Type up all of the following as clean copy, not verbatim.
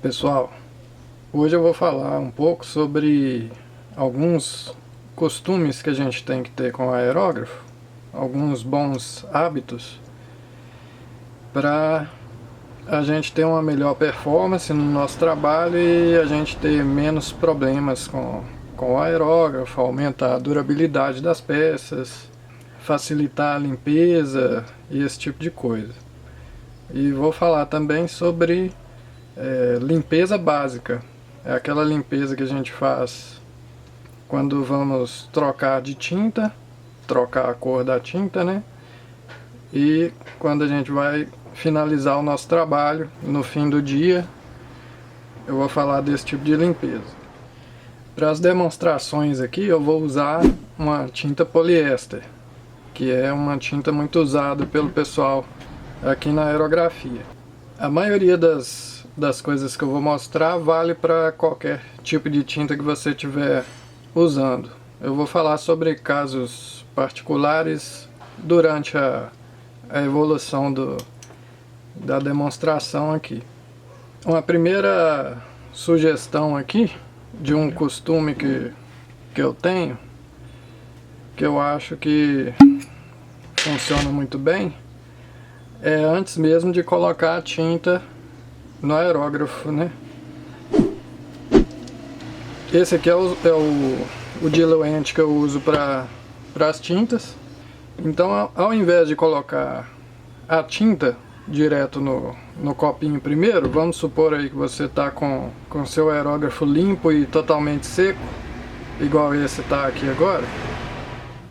Pessoal, hoje eu vou falar um pouco sobre alguns costumes que a gente tem que ter com o aerógrafo, alguns bons hábitos para a gente ter uma melhor performance no nosso trabalho e a gente ter menos problemas com o aerógrafo, aumentar a durabilidade das peças, facilitar a limpeza e esse tipo de coisa. E vou falar também sobre limpeza básica. É aquela limpeza que a gente faz quando vamos trocar de tinta, trocar a cor da tinta, né? E quando a gente vai finalizar o nosso trabalho no fim do dia, eu vou falar desse tipo de limpeza. Para as demonstrações aqui eu vou usar uma tinta poliéster, que é uma tinta muito usada pelo pessoal aqui na aerografia. A maioria das coisas que eu vou mostrar vale para qualquer tipo de tinta que você estiver usando. Eu vou falar sobre casos particulares durante a evolução da demonstração aqui. Uma primeira sugestão aqui de um costume que eu tenho, que eu acho que funciona muito bem, é antes mesmo de colocar a tinta no aerógrafo, né? Esse aqui é o diluente que eu uso para as tintas. Então, ao invés de colocar a tinta direto no copinho primeiro, vamos supor aí que você está com seu aerógrafo limpo e totalmente seco, igual esse está aqui agora.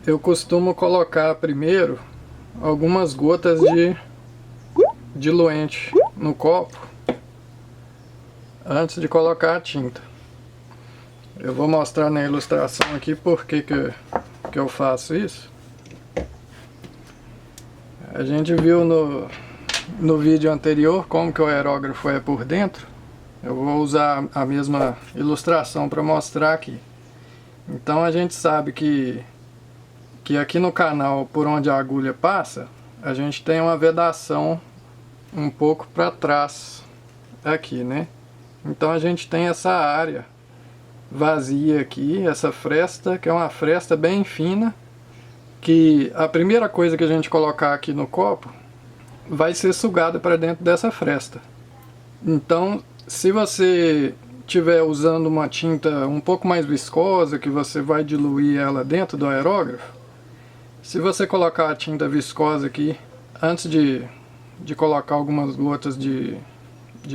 Eu costumo colocar primeiro algumas gotas de diluente no copo antes de colocar a tinta. Eu vou mostrar na ilustração aqui por que eu faço isso. A gente viu no vídeo anterior como que o aerógrafo é por dentro. Eu vou usar a mesma ilustração para mostrar aqui. Então a gente sabe que aqui no canal, por onde a agulha passa, a gente tem uma vedação um pouco para trás aqui, né? Então a gente tem essa área vazia aqui, essa fresta, que é uma fresta bem fina, que a primeira coisa que a gente colocar aqui no copo vai ser sugada para dentro dessa fresta. Então, se você estiver usando uma tinta um pouco mais viscosa, que você vai diluir ela dentro do aerógrafo, se você colocar a tinta viscosa aqui antes de colocar algumas gotas de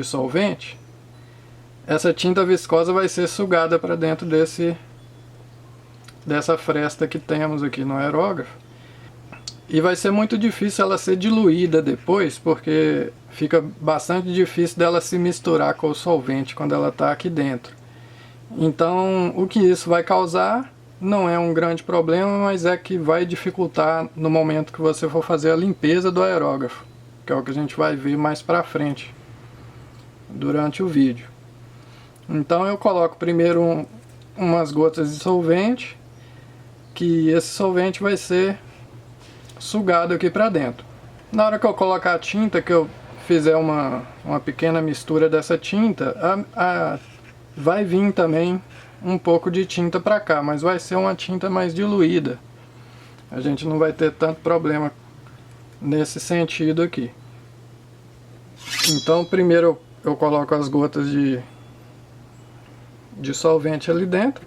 solvente, essa tinta viscosa vai ser sugada para dentro dessa fresta que temos aqui no aerógrafo. E vai ser muito difícil ela ser diluída depois, porque fica bastante difícil dela se misturar com o solvente quando ela está aqui dentro. Então, o que isso vai causar não é um grande problema, mas é que vai dificultar no momento que você for fazer a limpeza do aerógrafo, que é o que a gente vai ver mais para frente durante o vídeo. Então eu coloco primeiro umas gotas de solvente, que esse solvente vai ser sugado aqui para dentro. Na hora que eu colocar a tinta, que eu fizer uma pequena mistura dessa tinta, vai vir também um pouco de tinta para cá, mas vai ser uma tinta mais diluída. A gente não vai ter tanto problema nesse sentido aqui. Então primeiro eu coloco as gotas de solvente ali dentro.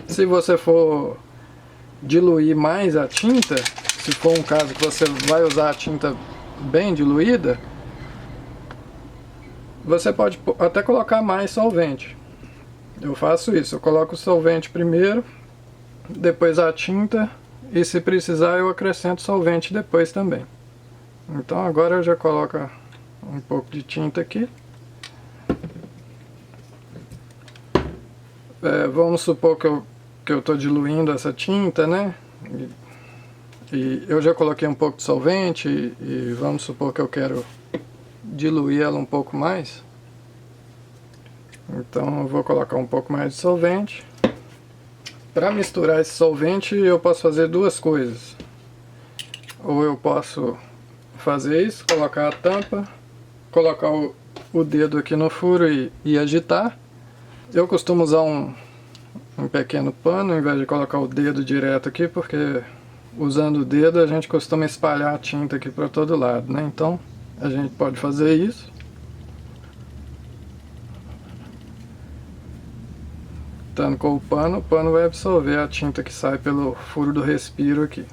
Se você for diluir mais a tinta, se for um caso que você vai usar a tinta bem diluída, você pode até colocar mais solvente. Eu faço isso, eu coloco o solvente primeiro, depois a tinta, e se precisar eu acrescento solvente depois também. Então agora eu já coloco um pouco de tinta aqui. Vamos supor que eu estou diluindo essa tinta, né? E eu já coloquei um pouco de solvente e vamos supor que eu quero diluir ela um pouco mais. Então eu vou colocar um pouco mais de solvente. Para misturar esse solvente eu posso fazer duas coisas. Ou eu posso fazer isso, colocar a tampa, colocar o dedo aqui no furo e agitar. Eu costumo usar um pequeno pano, ao invés de colocar o dedo direto aqui, porque usando o dedo a gente costuma espalhar a tinta aqui para todo lado, né? Então a gente pode fazer isso. Estando com o pano vai absorver a tinta que sai pelo furo do respiro aqui.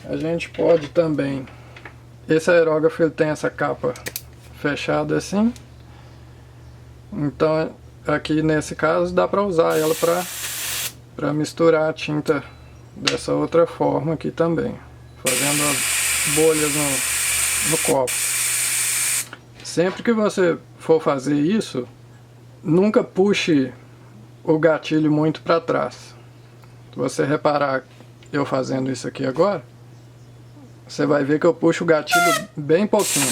A gente pode também... Esse aerógrafo ele tem essa capa fechada assim. Então aqui nesse caso dá para usar ela para misturar a tinta dessa outra forma aqui também, fazendo as bolhas no copo. Sempre que você for fazer isso, nunca puxe o gatilho muito para trás. Se você reparar eu fazendo isso aqui agora, você vai ver que eu puxo o gatilho bem pouquinho.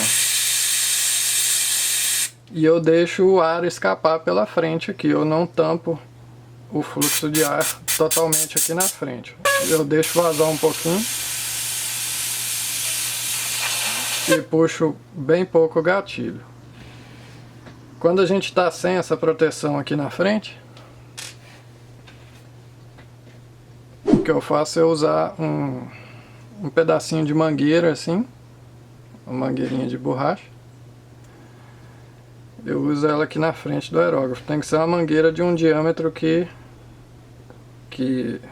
E eu deixo o ar escapar pela frente aqui, eu não tampo o fluxo de ar totalmente aqui na frente. Eu deixo vazar um pouquinho e puxo bem pouco o gatilho. Quando a gente está sem essa proteção aqui na frente, o que eu faço é usar um pedacinho de mangueira assim, uma mangueirinha de borracha. Eu uso ela aqui na frente do aerógrafo. Tem que ser uma mangueira de um diâmetro que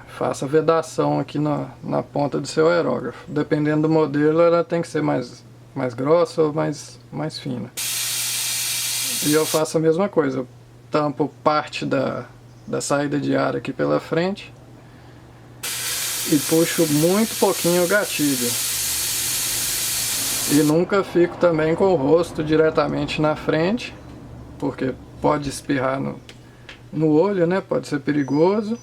faça vedação aqui na ponta do seu aerógrafo. Dependendo do modelo, ela tem que ser mais grossa ou mais fina. E eu faço a mesma coisa. Eu tampo parte da saída de ar aqui pela frente e puxo muito pouquinho o gatilho. E nunca fico também com o rosto diretamente na frente, porque pode espirrar no olho, né? Pode ser perigoso.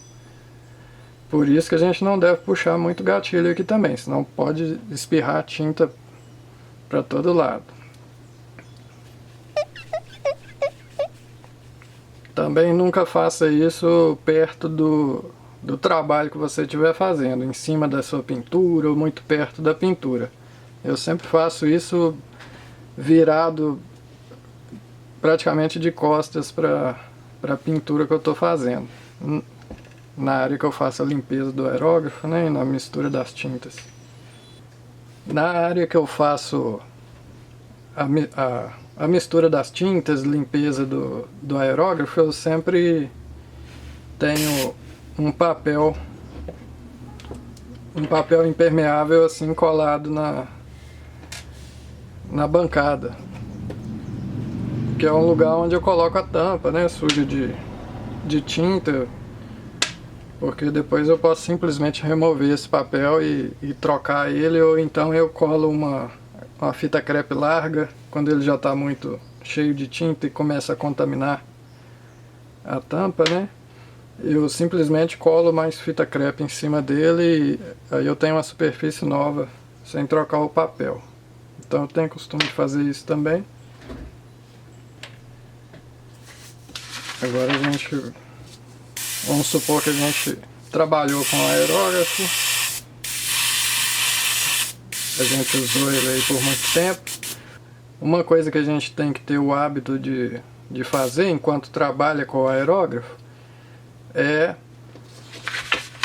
Por isso que a gente não deve puxar muito gatilho aqui também, senão pode espirrar tinta para todo lado. Também nunca faça isso perto do trabalho que você estiver fazendo, em cima da sua pintura ou muito perto da pintura. Eu sempre faço isso virado praticamente de costas para a pintura que eu estou fazendo, na área que eu faço a limpeza do aerógrafo, né, e na mistura das tintas. Na área que eu faço a mistura das tintas, limpeza do aerógrafo, eu sempre tenho um papel impermeável assim colado na bancada, que é um lugar onde eu coloco a tampa, né, suja de tinta, porque depois eu posso simplesmente remover esse papel e trocar ele, ou então eu colo uma fita crepe larga quando ele já está muito cheio de tinta e começa a contaminar a tampa, né? Eu simplesmente colo mais fita crepe em cima dele e aí eu tenho uma superfície nova sem trocar o papel. Então eu tenho costume de fazer isso também. Agora vamos supor que a gente trabalhou com aerógrafo, a gente usou ele aí por muito tempo. Uma coisa que a gente tem que ter o hábito de fazer enquanto trabalha com o aerógrafo é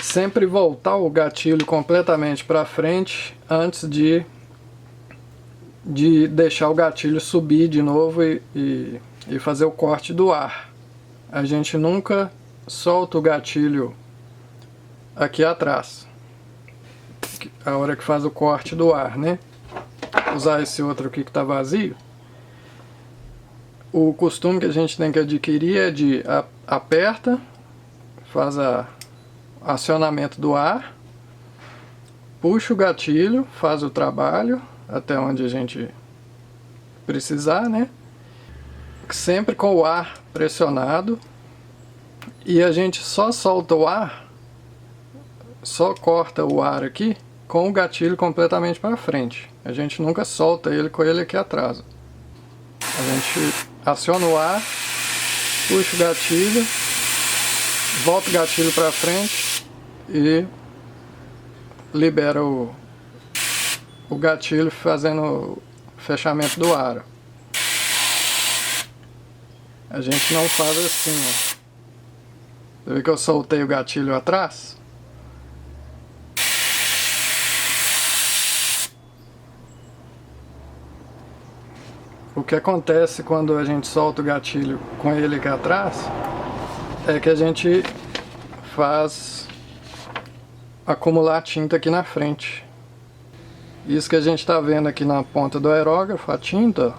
sempre voltar o gatilho completamente para frente antes de deixar o gatilho subir de novo e fazer o corte do ar. A gente nunca solta o gatilho aqui atrás, a hora que faz o corte do ar, né? Usar esse outro aqui que está vazio. O costume que a gente tem que adquirir é de aperta, faz acionamento do ar, puxa o gatilho, faz o trabalho até onde a gente precisar, né? Sempre com o ar pressionado, e a gente só solta o ar, só corta o ar aqui com o gatilho completamente para frente. A gente nunca solta ele com ele aqui atrás. A gente aciona o ar, puxa o gatilho, volta o gatilho para frente e libera o gatilho fazendo o fechamento do aro. a gente não faz assim, ó. Você vê que eu soltei o gatilho atrás? O que acontece quando a gente solta o gatilho com ele aqui atrás é que a gente faz acumular tinta aqui na frente. Isso que a gente está vendo aqui na ponta do aerógrafo, a tinta,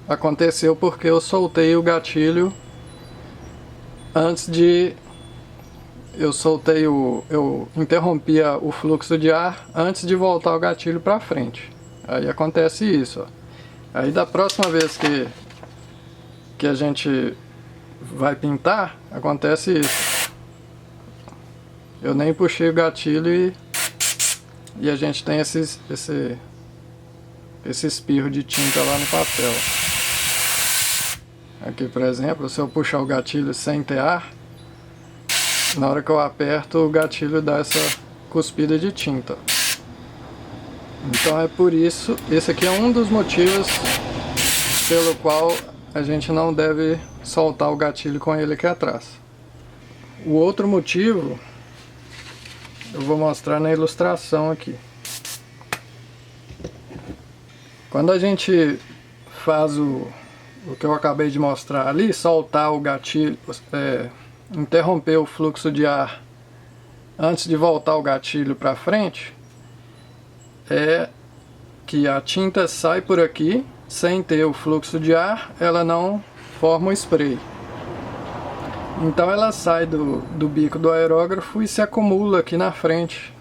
aconteceu porque eu soltei o gatilho antes de... eu interrompi o fluxo de ar antes de voltar o gatilho para frente. Aí acontece isso, ó. Aí da próxima vez que a gente vai pintar, acontece isso. Eu nem puxei o gatilho e a gente tem esse espirro de tinta lá no papel. Aqui, por exemplo, se eu puxar o gatilho sem ter ar, na hora que eu aperto, o gatilho dá essa cuspida de tinta. Então é por isso, esse aqui é um dos motivos pelo qual a gente não deve soltar o gatilho com ele aqui atrás. O outro motivo eu vou mostrar na ilustração aqui. Quando a gente faz o que eu acabei de mostrar ali, soltar o gatilho, interromper o fluxo de ar antes de voltar o gatilho para frente, é que a tinta sai por aqui, sem ter o fluxo de ar, ela não forma o spray. Então ela sai do bico do aerógrafo e se acumula aqui na frente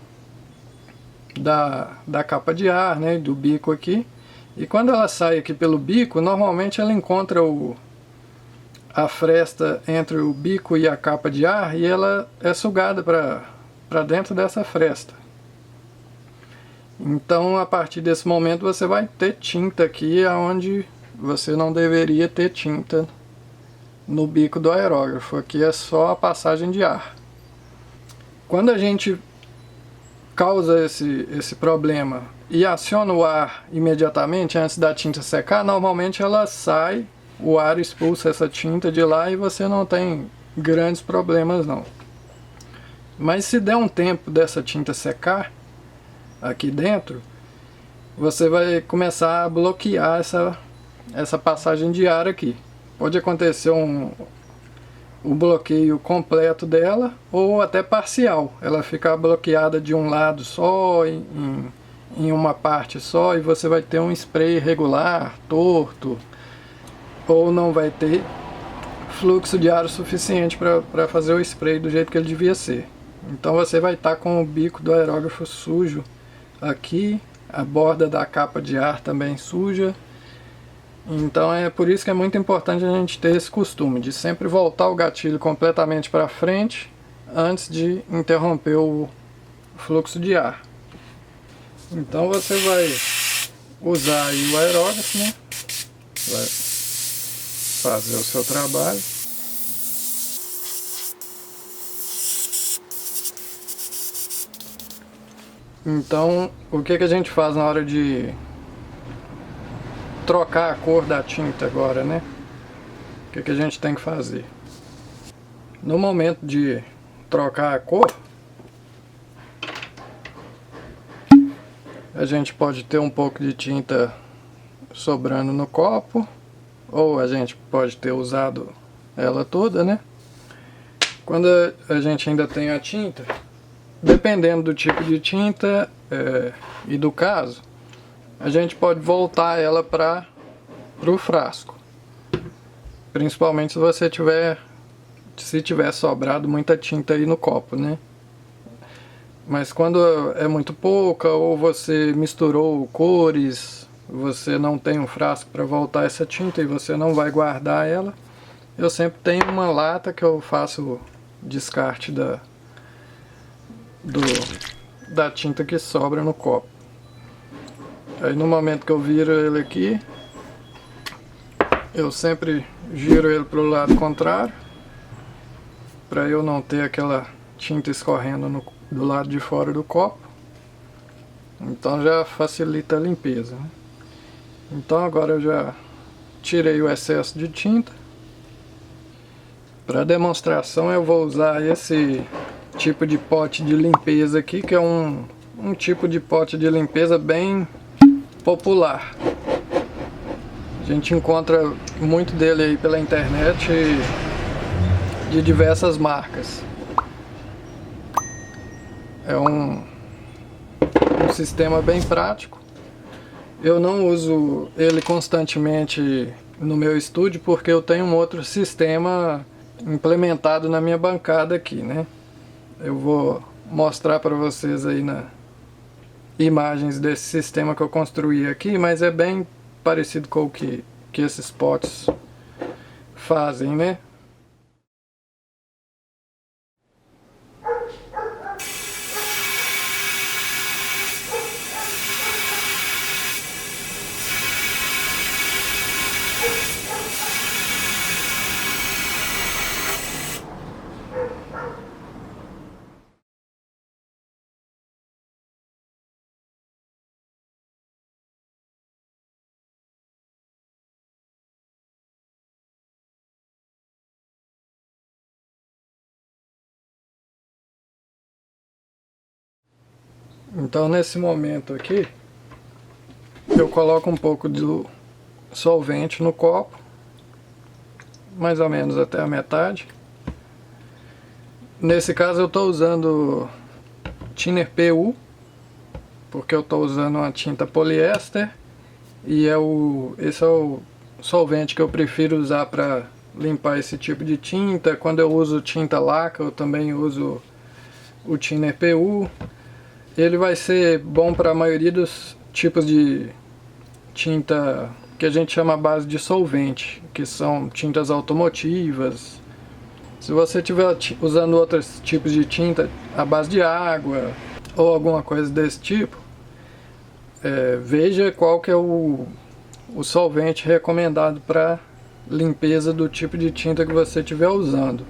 da capa de ar, né, do bico aqui. E quando ela sai aqui pelo bico, normalmente ela encontra a fresta entre o bico e a capa de ar e ela é sugada para dentro dessa fresta. Então, a partir desse momento, você vai ter tinta aqui onde você não deveria ter tinta no bico do aerógrafo. Aqui é só a passagem de ar. Quando a gente causa esse problema e aciona o ar imediatamente antes da tinta secar, normalmente ela sai, o ar expulsa essa tinta de lá e você não tem grandes problemas não. Mas se der um tempo dessa tinta secar aqui dentro, você vai começar a bloquear essa passagem de ar aqui. Pode acontecer um bloqueio completo dela ou até parcial, ela ficar bloqueada de um lado só, em uma parte só, e você vai ter um spray irregular, torto, ou não vai ter fluxo de ar suficiente para fazer o spray do jeito que ele devia ser. Então você vai estar com o bico do aerógrafo sujo aqui, a borda da capa de ar também suja. Então é por isso que é muito importante a gente ter esse costume de sempre voltar o gatilho completamente para frente antes de interromper o fluxo de ar. Então você vai usar aí o aerógrafo, né? Vai fazer o seu trabalho. Então, o que a gente faz na hora de trocar a cor da tinta agora, né? O que a gente tem que fazer? No momento de trocar a cor, a gente pode ter um pouco de tinta sobrando no copo, ou a gente pode ter usado ela toda, né? Quando a gente ainda tem a tinta, dependendo do tipo de tinta e do caso, a gente pode voltar ela para o frasco. Principalmente se você tiver sobrado muita tinta aí no copo, né? Mas quando é muito pouca ou você misturou cores, você não tem um frasco para voltar essa tinta e você não vai guardar ela, eu sempre tenho uma lata que eu faço descarte da tinta que sobra no copo. Aí no momento que eu viro ele aqui, eu sempre giro ele para o lado contrário, para eu não ter aquela tinta escorrendo do lado de fora do copo. Então já facilita a limpeza, né? Então agora eu já tirei o excesso de tinta. Para demonstração eu vou usar esse tipo de pote de limpeza aqui, que é um tipo de pote de limpeza bem popular. A gente encontra muito dele aí pela internet, de diversas marcas. É um sistema bem prático. Eu não uso ele constantemente no meu estúdio porque eu tenho um outro sistema implementado na minha bancada aqui, né? Eu vou mostrar para vocês aí imagens desse sistema que eu construí aqui, mas é bem parecido com o que esses potes fazem, né? Então nesse momento aqui eu coloco um pouco do solvente no copo, mais ou menos até a metade. Nesse caso eu estou usando Thinner PU, porque eu estou usando uma tinta poliéster e esse é o solvente que eu prefiro usar para limpar esse tipo de tinta. Quando eu uso tinta laca eu também uso o Thinner PU. Ele vai ser bom para a maioria dos tipos de tinta que a gente chama a base de solvente, que são tintas automotivas. Se você estiver usando outros tipos de tinta à base de água ou alguma coisa desse tipo, veja qual que é o solvente recomendado para limpeza do tipo de tinta que você estiver usando.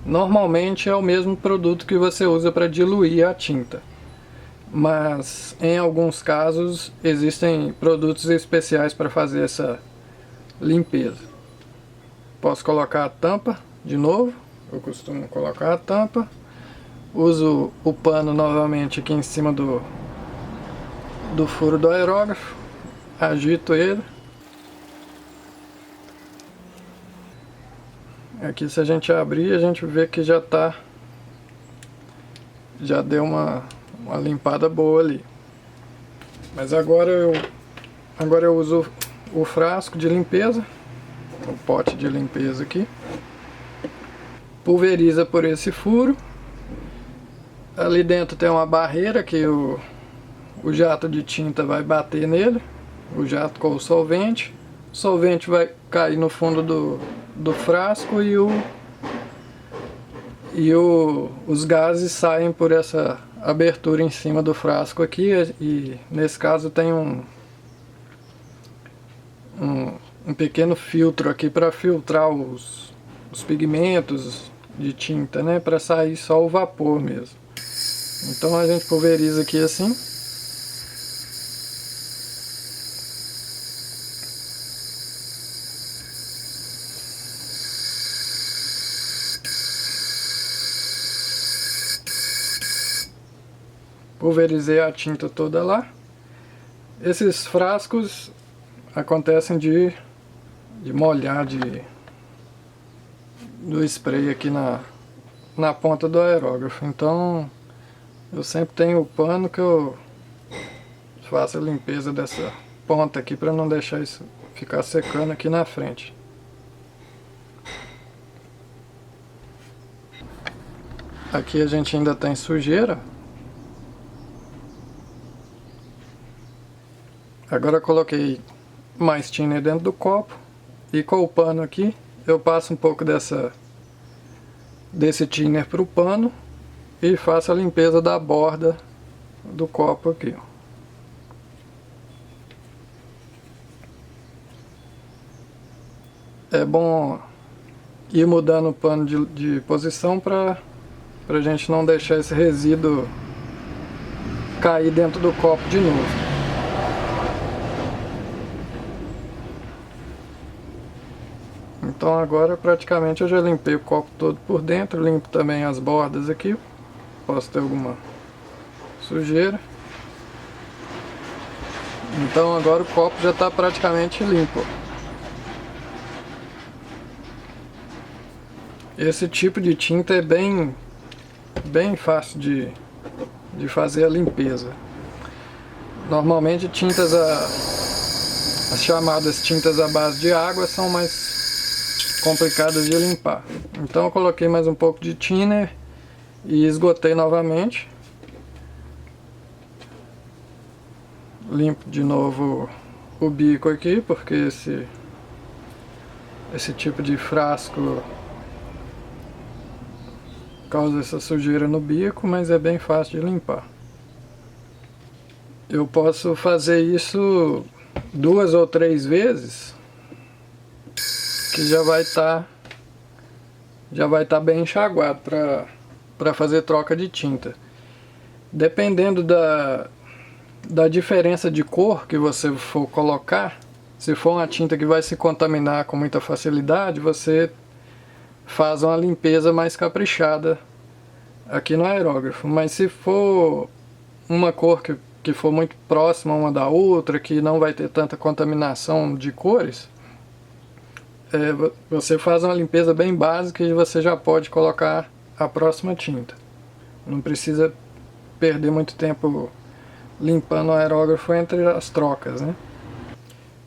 Normalmente é o mesmo produto que você usa para diluir a tinta, mas em alguns casos existem produtos especiais para fazer essa limpeza. Posso colocar a tampa de novo, eu costumo colocar a tampa, uso o pano novamente aqui em cima do furo do aerógrafo, agito ele. Aqui se a gente abrir a gente vê que já deu uma limpada boa ali. Mas agora eu uso o frasco de limpeza, o pote de limpeza aqui, pulveriza por esse furo. Ali dentro tem uma barreira que o jato de tinta vai bater nele, o jato com o solvente vai cair no fundo do frasco e os gases saem por essa abertura em cima do frasco aqui, e nesse caso tem um pequeno filtro aqui para filtrar os pigmentos de tinta, né, para sair só o vapor mesmo. Então a gente pulveriza aqui assim. Pulverizei a tinta toda lá. Esses frascos acontecem de molhar do spray aqui na ponta do aerógrafo. Então eu sempre tenho o pano que eu faço a limpeza dessa ponta aqui para não deixar isso ficar secando aqui na frente. Aqui a gente ainda tem sujeira. Agora eu coloquei mais thinner dentro do copo e com o pano aqui eu passo um pouco desse thinner para o pano e faço a limpeza da borda do copo aqui. É bom ir mudando o pano de posição para a gente não deixar esse resíduo cair dentro do copo de novo. Então agora praticamente eu já limpei o copo todo por dentro, limpo também as bordas aqui, posso ter alguma sujeira. Então agora o copo já está praticamente limpo. Esse tipo de tinta é bem fácil de fazer a limpeza. Normalmente as chamadas tintas à base de água são mais complicadas de limpar. Então eu coloquei mais um pouco de thinner e esgotei novamente. Limpo de novo o bico aqui, porque esse tipo de frasco causa essa sujeira no bico, mas é bem fácil de limpar. Eu posso fazer isso 2 ou 3 vezes, que já vai estar bem enxaguado para fazer troca de tinta. Dependendo da diferença de cor que você for colocar, se for uma tinta que vai se contaminar com muita facilidade, você faz uma limpeza mais caprichada aqui no aerógrafo. Mas se for uma cor que for muito próxima uma da outra, que não vai ter tanta contaminação de cores, você faz uma limpeza bem básica e você já pode colocar a próxima tinta. Não precisa perder muito tempo limpando o aerógrafo entre as trocas, né?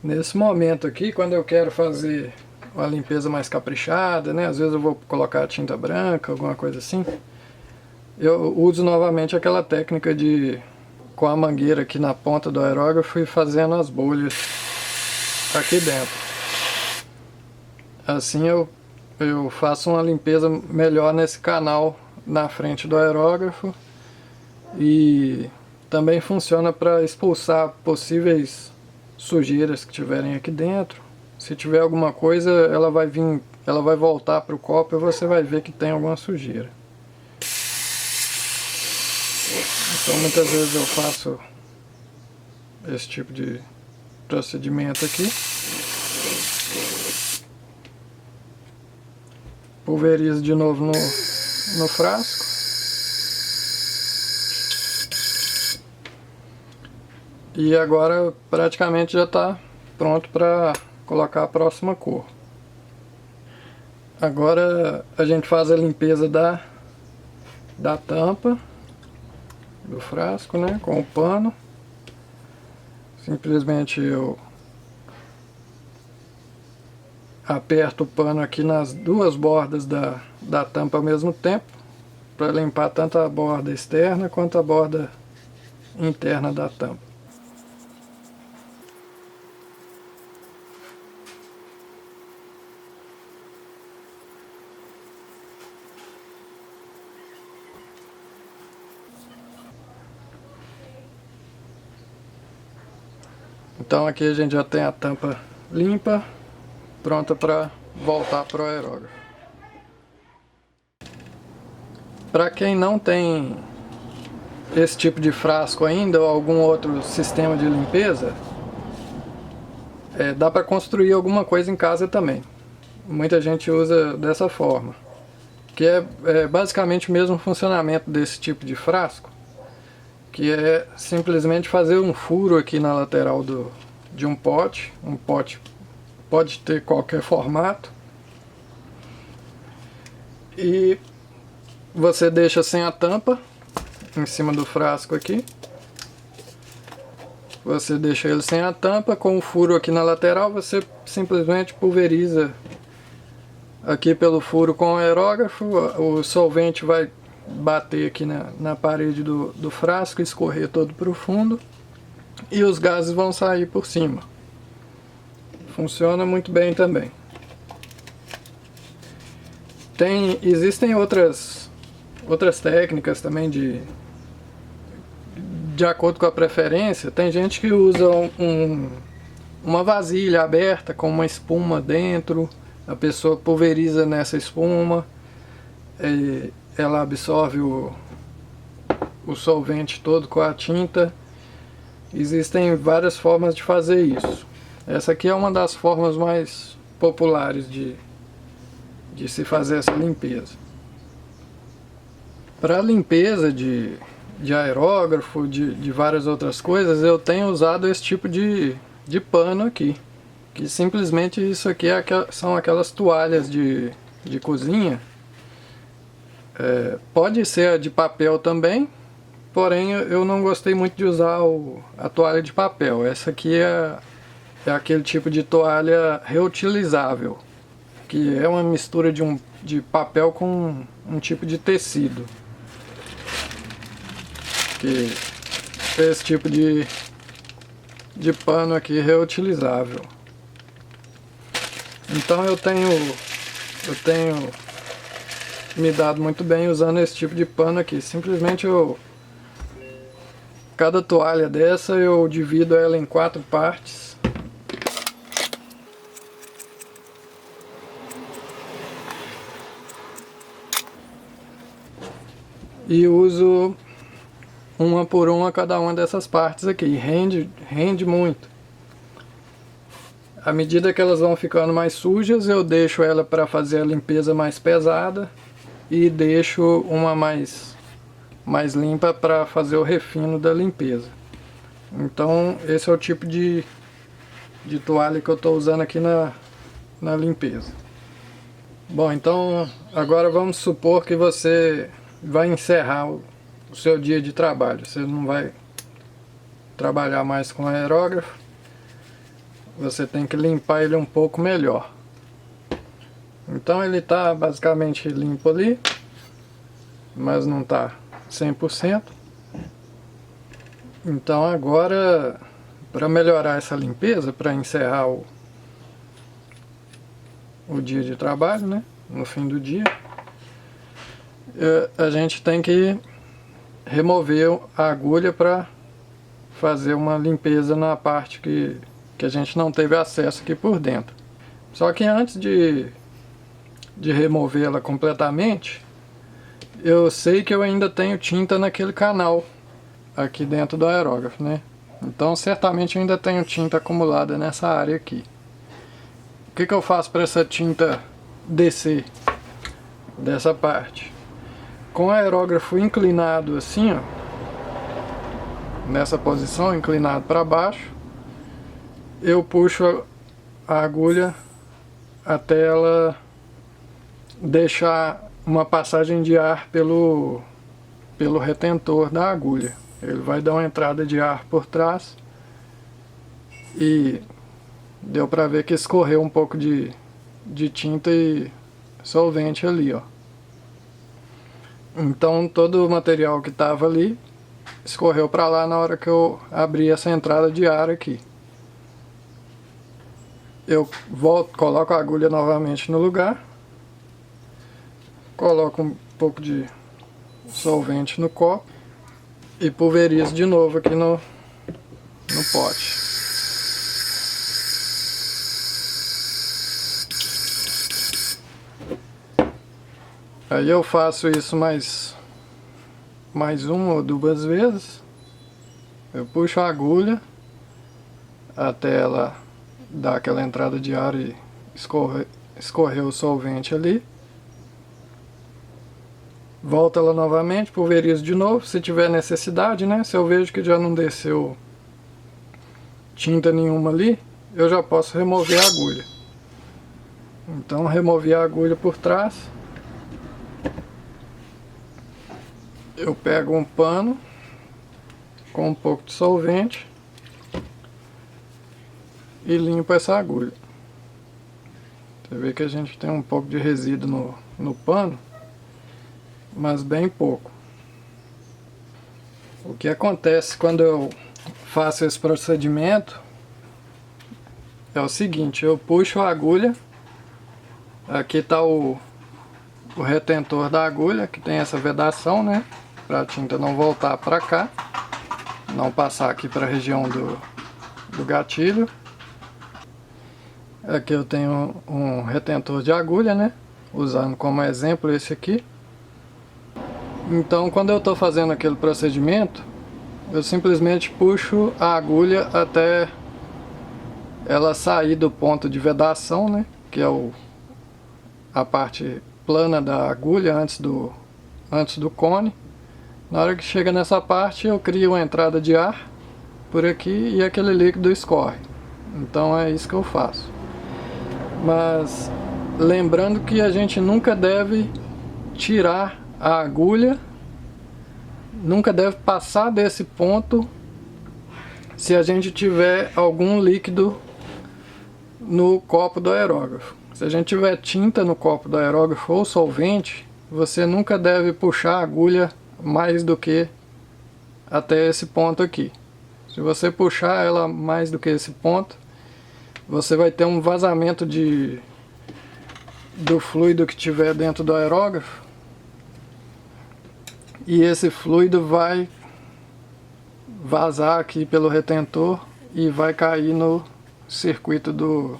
Nesse momento aqui, quando eu quero fazer uma limpeza mais caprichada, né? Às vezes eu vou colocar tinta branca, alguma coisa assim. Eu uso novamente aquela técnica com a mangueira aqui na ponta do aerógrafo e fazendo as bolhas aqui dentro. Assim eu faço uma limpeza melhor nesse canal na frente do aerógrafo e também funciona para expulsar possíveis sujeiras que tiverem aqui dentro. Se tiver alguma coisa, ela vai voltar para o copo e você vai ver que tem alguma sujeira. Então muitas vezes eu faço esse tipo de procedimento aqui. Pulverizo de novo no frasco. E agora praticamente já está pronto para colocar a próxima cor. Agora a gente faz a limpeza da tampa do frasco, né, com o pano. Simplesmente eu aperto o pano aqui nas duas bordas da tampa ao mesmo tempo, para limpar tanto a borda externa quanto a borda interna da tampa. Então aqui a gente já tem a tampa limpa, pronta para voltar para o aerógrafo. Para quem não tem esse tipo de frasco ainda ou algum outro sistema de limpeza, dá para construir alguma coisa em casa também. Muita gente usa dessa forma, que é basicamente o mesmo funcionamento desse tipo de frasco, que é simplesmente fazer um furo aqui na lateral de um pote. Um pote pode ter qualquer formato, e você deixa sem a tampa em cima do frasco aqui. Você deixa ele sem a tampa, com o furo aqui na lateral, você simplesmente pulveriza aqui pelo furo com o aerógrafo. O solvente vai bater aqui na parede do frasco, escorrer todo para o fundo e os gases vão sair por cima. Funciona muito bem também. Existem outras técnicas também de acordo com a preferência. Tem gente que usa uma vasilha aberta com uma espuma dentro, a pessoa pulveriza nessa espuma, ela absorve o solvente todo com a tinta. Existem várias formas de fazer isso. Essa aqui é uma das formas mais populares de de se fazer essa limpeza. Para limpeza de aerógrafo, de várias outras coisas, eu tenho usado esse tipo de pano aqui. Que simplesmente isso aqui são aquelas toalhas de cozinha. Pode ser a de papel também, porém eu não gostei muito de usar a toalha de papel. Essa aqui é aquele tipo de toalha reutilizável, que é uma mistura de papel com um tipo de tecido. Que é esse tipo de pano aqui reutilizável. Então eu tenho me dado muito bem usando esse tipo de pano aqui. Simplesmente cada toalha dessa eu divido ela em 4 partes. E uso uma por uma cada uma dessas partes aqui. Rende muito. À medida que elas vão ficando mais sujas, eu deixo ela para fazer a limpeza mais pesada e deixo uma mais limpa para fazer o refino da limpeza. Então esse é o tipo de toalha que eu estou usando aqui na limpeza. Bom, então agora vamos supor que você vai encerrar o seu dia de trabalho. Você não vai trabalhar mais com aerógrafo. Você tem que limpar ele um pouco melhor. Então ele está basicamente limpo ali, mas não está 100%. Então agora, para melhorar essa limpeza, para encerrar o dia de trabalho, né, no fim do dia, a gente tem que remover a agulha para fazer uma limpeza na parte que a gente não teve acesso aqui por dentro. Só que antes de removê-la completamente, eu sei que eu ainda tenho tinta naquele canal aqui dentro do aerógrafo, né? Então certamente eu ainda tenho tinta acumulada nessa área aqui. O que eu faço para essa tinta descer dessa parte? Com o aerógrafo inclinado assim, ó, nessa posição, inclinado para baixo, eu puxo a agulha até ela deixar uma passagem de ar pelo retentor da agulha. Ele vai dar uma entrada de ar por trás e deu para ver que escorreu um pouco de tinta e solvente ali, ó. Então todo o material que estava ali escorreu para lá na hora que eu abri essa entrada de ar aqui. Eu coloco a agulha novamente no lugar, coloco um pouco de solvente no copo e pulverizo de novo aqui no pote. Aí eu faço isso mais uma ou duas vezes. Eu puxo a agulha até ela dar aquela entrada de ar e escorrer o solvente ali. Volto ela novamente, pulverizo de novo, se tiver necessidade, né? Se eu vejo que já não desceu tinta nenhuma ali, eu já posso remover a agulha. Então removi a agulha por trás. Eu pego um pano com um pouco de solvente e limpo essa agulha. Você vê que a gente tem um pouco de resíduo no pano, mas bem pouco. O que acontece quando eu faço esse procedimento é o seguinte: eu puxo a agulha, aqui está o retentor da agulha, que tem essa vedação, né, para a tinta não voltar para cá, não passar aqui para a região do gatilho. Aqui eu tenho um retentor de agulha, né, usando como exemplo esse aqui. Então quando eu estou fazendo aquele procedimento, eu simplesmente puxo a agulha até ela sair do ponto de vedação, né, que é a parte plana da agulha antes do cone. Na hora que chega nessa parte, eu crio uma entrada de ar por aqui e aquele líquido escorre. Então é isso que eu faço. Mas lembrando que a gente nunca deve tirar a agulha, nunca deve passar desse ponto se a gente tiver algum líquido no copo do aerógrafo. Se a gente tiver tinta no copo do aerógrafo ou solvente, você nunca deve puxar a agulha mais do que até esse ponto aqui. Se você puxar ela mais do que esse ponto, você vai ter um vazamento do fluido que tiver dentro do aerógrafo, e esse fluido vai vazar aqui pelo retentor e vai cair no circuito do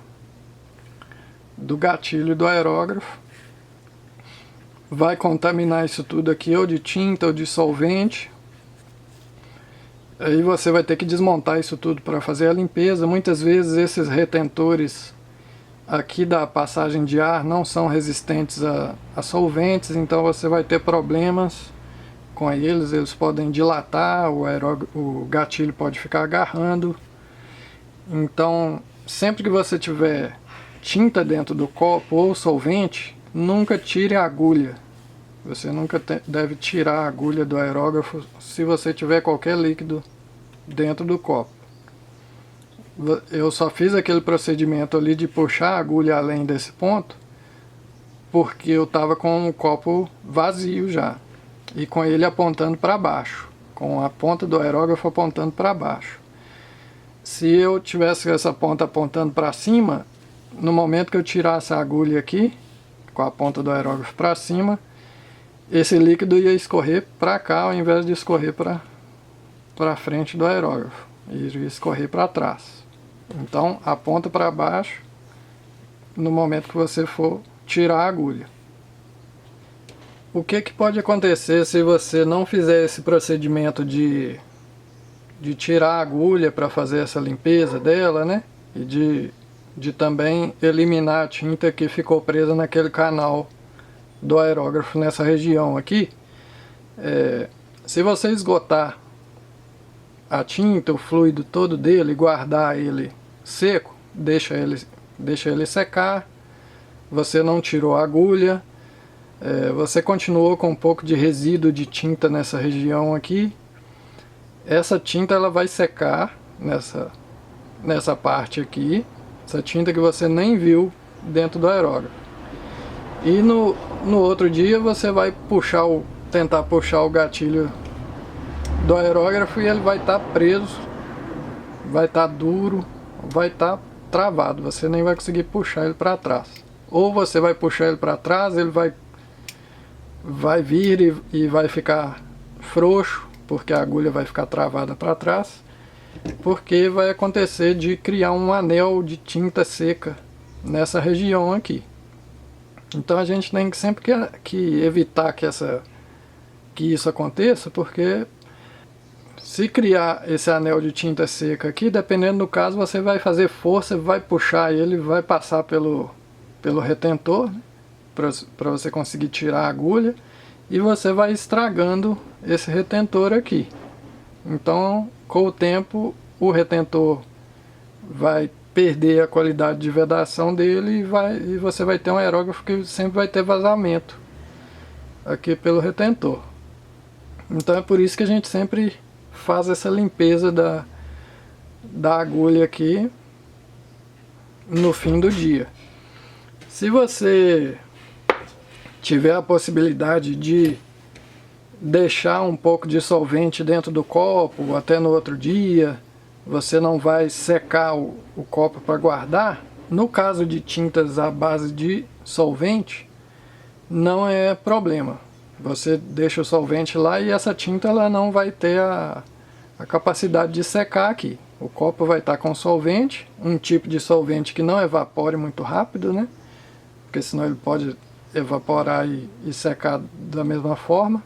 gatilho do aerógrafo. Vai contaminar isso tudo aqui, ou de tinta ou de solvente. Aí você vai ter que desmontar isso tudo para fazer a limpeza. Muitas vezes esses retentores aqui da passagem de ar não são resistentes a solventes, então você vai ter problemas com eles podem dilatar, o gatilho pode ficar agarrando. Então, sempre que você tiver tinta dentro do copo ou solvente, nunca tire a agulha. Você nunca deve tirar a agulha do aerógrafo se você tiver qualquer líquido dentro do copo. Eu só fiz aquele procedimento ali de puxar a agulha além desse ponto porque eu estava com o copo vazio já e com ele apontando para baixo, com a ponta do aerógrafo apontando para baixo. Se eu tivesse essa ponta apontando para cima, no momento que eu tirasse a agulha aqui, com a ponta do aerógrafo para cima, esse líquido ia escorrer para cá ao invés de escorrer para frente do aerógrafo, iria escorrer para trás. Então aponta para baixo no momento que você for tirar a agulha. O que pode acontecer se você não fizer esse procedimento de tirar a agulha para fazer essa limpeza dela, né? E de também eliminar a tinta que ficou presa naquele canal do aerógrafo nessa região aqui. Se você esgotar a tinta, o fluido todo dele, guardar ele seco, deixa ele secar, você não tirou a agulha, você continuou com um pouco de resíduo de tinta nessa região aqui, essa tinta ela vai secar nessa parte aqui, essa tinta que você nem viu dentro do aerógrafo. E no outro dia você vai tentar puxar o gatilho do aerógrafo e ele vai estar preso, vai estar duro, vai estar travado, você nem vai conseguir puxar ele para trás. Ou você vai puxar ele para trás, ele vai vir e vai ficar frouxo, porque a agulha vai ficar travada para trás, porque vai acontecer de criar um anel de tinta seca nessa região aqui. Então a gente tem que sempre que evitar que isso aconteça, porque se criar esse anel de tinta seca aqui, dependendo do caso, você vai fazer força, vai puxar ele, vai passar pelo retentor, né, para você conseguir tirar a agulha, e você vai estragando esse retentor aqui. Então, com o tempo, o retentor vai perder a qualidade de vedação dele e você vai ter um aerógrafo que sempre vai ter vazamento aqui pelo retentor. Então é por isso que a gente sempre faz essa limpeza da agulha aqui no fim do dia. Se você tiver a possibilidade de deixar um pouco de solvente dentro do copo até no outro dia, você não vai secar o copo para guardar. No caso de tintas à base de solvente, não é problema. Você deixa o solvente lá e essa tinta ela não vai ter a capacidade de secar aqui. O copo vai estar com solvente, um tipo de solvente que não evapore muito rápido, né? Porque senão ele pode evaporar e secar da mesma forma.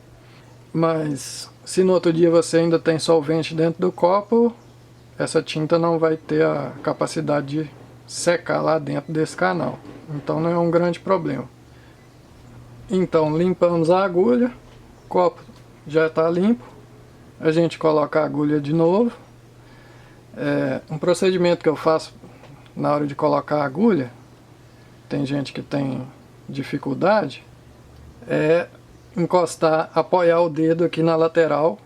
Mas se no outro dia você ainda tem solvente dentro do copo, essa tinta não vai ter a capacidade de secar lá dentro desse canal. Então não é um grande problema. Então limpamos a agulha, o copo já está limpo, a gente coloca a agulha de novo. Um procedimento que eu faço na hora de colocar a agulha, tem gente que tem dificuldade, é encostar, apoiar o dedo aqui na lateral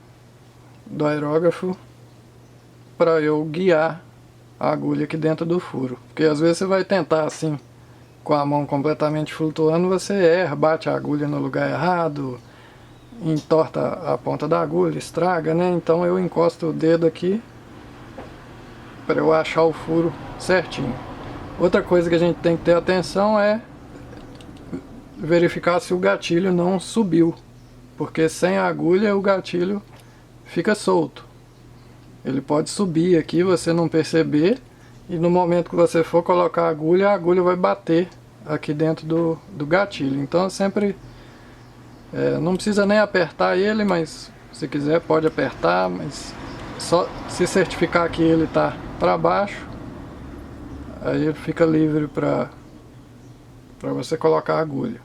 do aerógrafo para eu guiar a agulha aqui dentro do furo. Porque às vezes você vai tentar assim, com a mão completamente flutuando, você erra, bate a agulha no lugar errado, entorta a ponta da agulha, estraga, né? Então eu encosto o dedo aqui para eu achar o furo certinho. Outra coisa que a gente tem que ter atenção é verificar se o gatilho não subiu, porque sem a agulha o gatilho fica solto. Ele pode subir aqui, você não perceber, e no momento que você for colocar a agulha vai bater aqui dentro do gatilho. Então sempre não precisa nem apertar ele, mas se quiser pode apertar, mas só se certificar que ele está para baixo, aí ele fica livre para você colocar a agulha.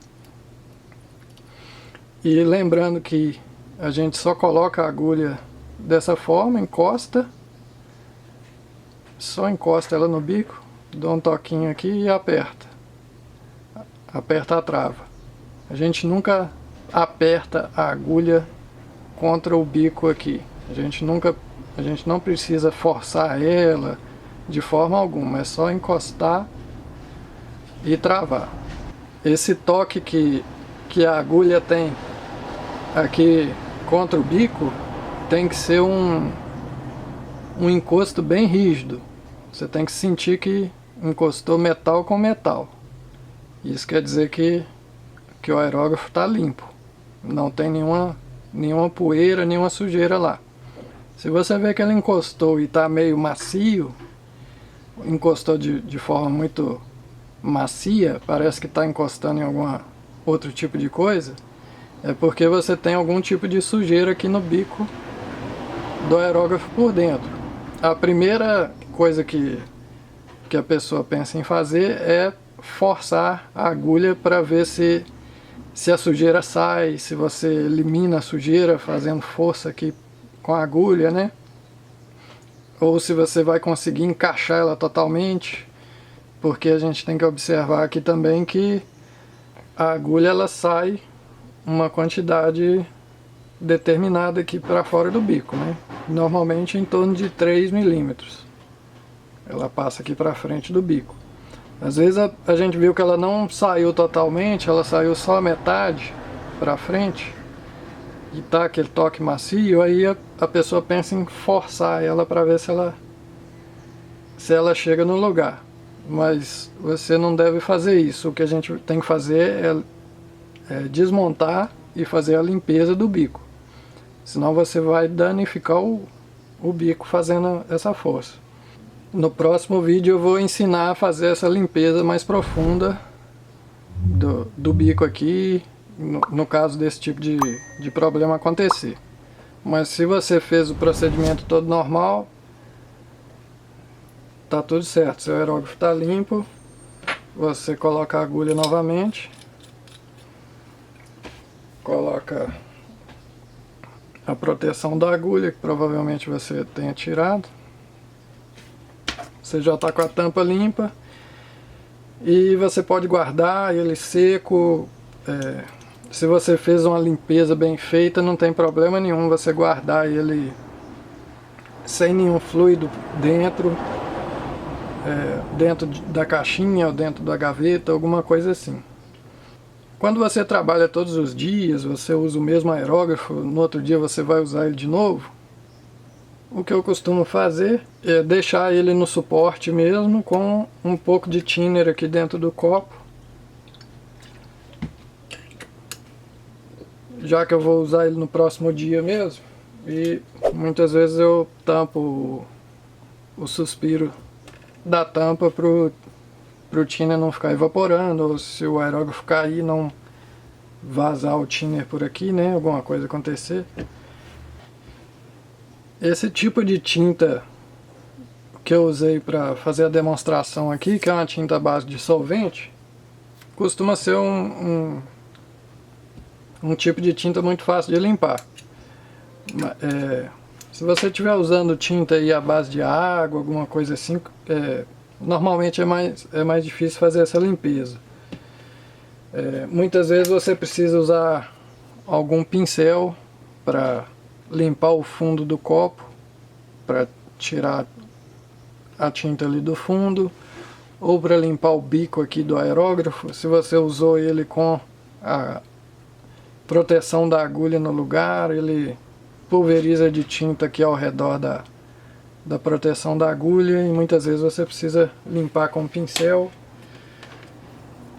E lembrando que a gente só coloca a agulha dessa forma, encosta, só encosta ela no bico, dá um toquinho aqui e aperta a trava. A gente nunca aperta a agulha contra o bico aqui, a gente não precisa forçar ela de forma alguma, é só encostar e travar. Esse toque que a agulha tem aqui contra o bico tem que ser um encosto bem rígido. Você tem que sentir que encostou metal com metal. Isso quer dizer que o aerógrafo está limpo. Não tem nenhuma poeira, nenhuma sujeira lá. Se você vê que ele encostou e está meio macio, encostou de forma muito macia, parece que está encostando em algum outro tipo de coisa, é porque você tem algum tipo de sujeira aqui no bico do aerógrafo por dentro. A primeira coisa que a pessoa pensa em fazer é forçar a agulha para ver se a sujeira sai, se você elimina a sujeira fazendo força aqui com a agulha, né? Ou se você vai conseguir encaixar ela totalmente, porque a gente tem que observar aqui também que a agulha ela sai uma quantidade determinada aqui para fora do bico, né? Normalmente em torno de 3 milímetros. Ela passa aqui para frente do bico. Às vezes a gente viu que ela não saiu totalmente, ela saiu só a metade para frente e tá aquele toque macio, aí a pessoa pensa em forçar ela para ver se ela chega no lugar. Mas você não deve fazer isso. O que a gente tem que fazer é desmontar e fazer a limpeza do bico. Senão você vai danificar o bico fazendo essa força. No próximo vídeo eu vou ensinar a fazer essa limpeza mais profunda do bico aqui, no caso desse tipo de problema acontecer. Mas se você fez o procedimento todo normal, tá tudo certo, seu aerógrafo está limpo. Você coloca a agulha novamente, coloca a proteção da agulha, que provavelmente você tenha tirado. Você já está com a tampa limpa e você pode guardar ele seco. Se você fez uma limpeza bem feita, não tem problema nenhum você guardar ele sem nenhum fluido dentro, dentro da caixinha ou dentro da gaveta, alguma coisa assim. Quando você trabalha todos os dias, você usa o mesmo aerógrafo, no outro dia você vai usar ele de novo, o que eu costumo fazer é deixar ele no suporte mesmo, com um pouco de thinner aqui dentro do copo. Já que eu vou usar ele no próximo dia mesmo, e muitas vezes eu tampo o suspiro da tampa pro thinner não ficar evaporando, ou se o aerógrafo cair não vazar o thinner por aqui, né, alguma coisa acontecer. Esse tipo de tinta que eu usei para fazer a demonstração aqui, que é uma tinta à base de solvente, costuma ser um um tipo de tinta muito fácil de limpar. Se você estiver usando tinta aí à base de água, alguma coisa assim, normalmente é mais difícil fazer essa limpeza. Muitas vezes você precisa usar algum pincel para limpar o fundo do copo, para tirar a tinta ali do fundo, ou para limpar o bico aqui do aerógrafo, se você usou ele com a proteção da agulha no lugar, ele pulveriza de tinta aqui ao redor da proteção da agulha e muitas vezes você precisa limpar com pincel.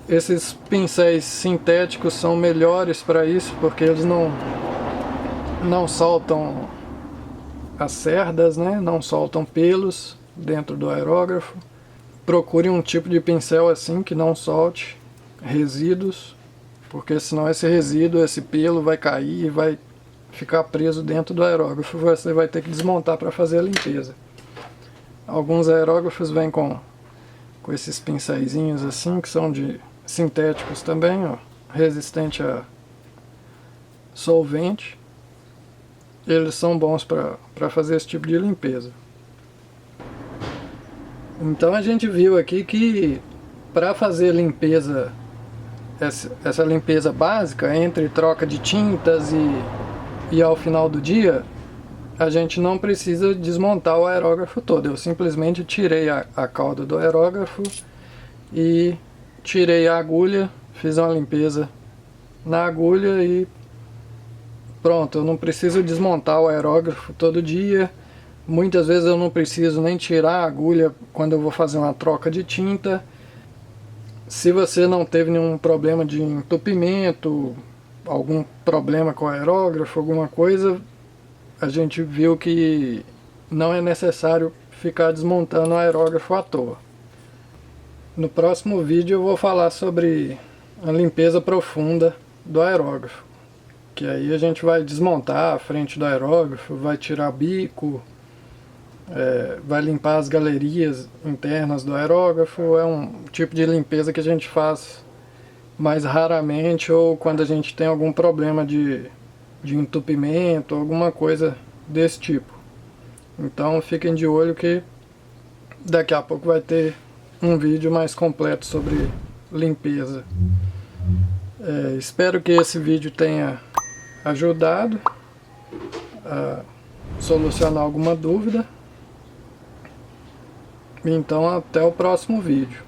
Esses pincéis sintéticos são melhores para isso porque eles não soltam as cerdas, né? Não soltam pelos dentro do aerógrafo. Procure um tipo de pincel assim que não solte resíduos, porque senão esse resíduo, esse pelo vai cair e vai ficar preso dentro do aerógrafo. Você vai ter que desmontar para fazer a limpeza. Alguns aerógrafos vêm com esses pincéisinhos assim, que são de sintéticos também, ó, resistente a solvente. Eles são bons para fazer esse tipo de limpeza. Então a gente viu aqui que para fazer limpeza, essa limpeza básica entre troca de tintas e ao final do dia, a gente não precisa desmontar o aerógrafo todo. Eu simplesmente tirei a cauda do aerógrafo e tirei a agulha, fiz uma limpeza na agulha e pronto. Eu não preciso desmontar o aerógrafo todo dia. Muitas vezes eu não preciso nem tirar a agulha quando eu vou fazer uma troca de tinta. Se você não teve nenhum problema de entupimento, algum problema com o aerógrafo, alguma coisa, a gente viu que não é necessário ficar desmontando o aerógrafo à toa. No próximo vídeo eu vou falar sobre a limpeza profunda do aerógrafo, que aí a gente vai desmontar a frente do aerógrafo, vai tirar bico, vai limpar as galerias internas do aerógrafo. É um tipo de limpeza que a gente faz mais raramente ou quando a gente tem algum problema de entupimento, alguma coisa desse tipo. Então fiquem de olho que daqui a pouco vai ter um vídeo mais completo sobre limpeza. Espero que esse vídeo tenha ajudado a solucionar alguma dúvida. Então até o próximo vídeo.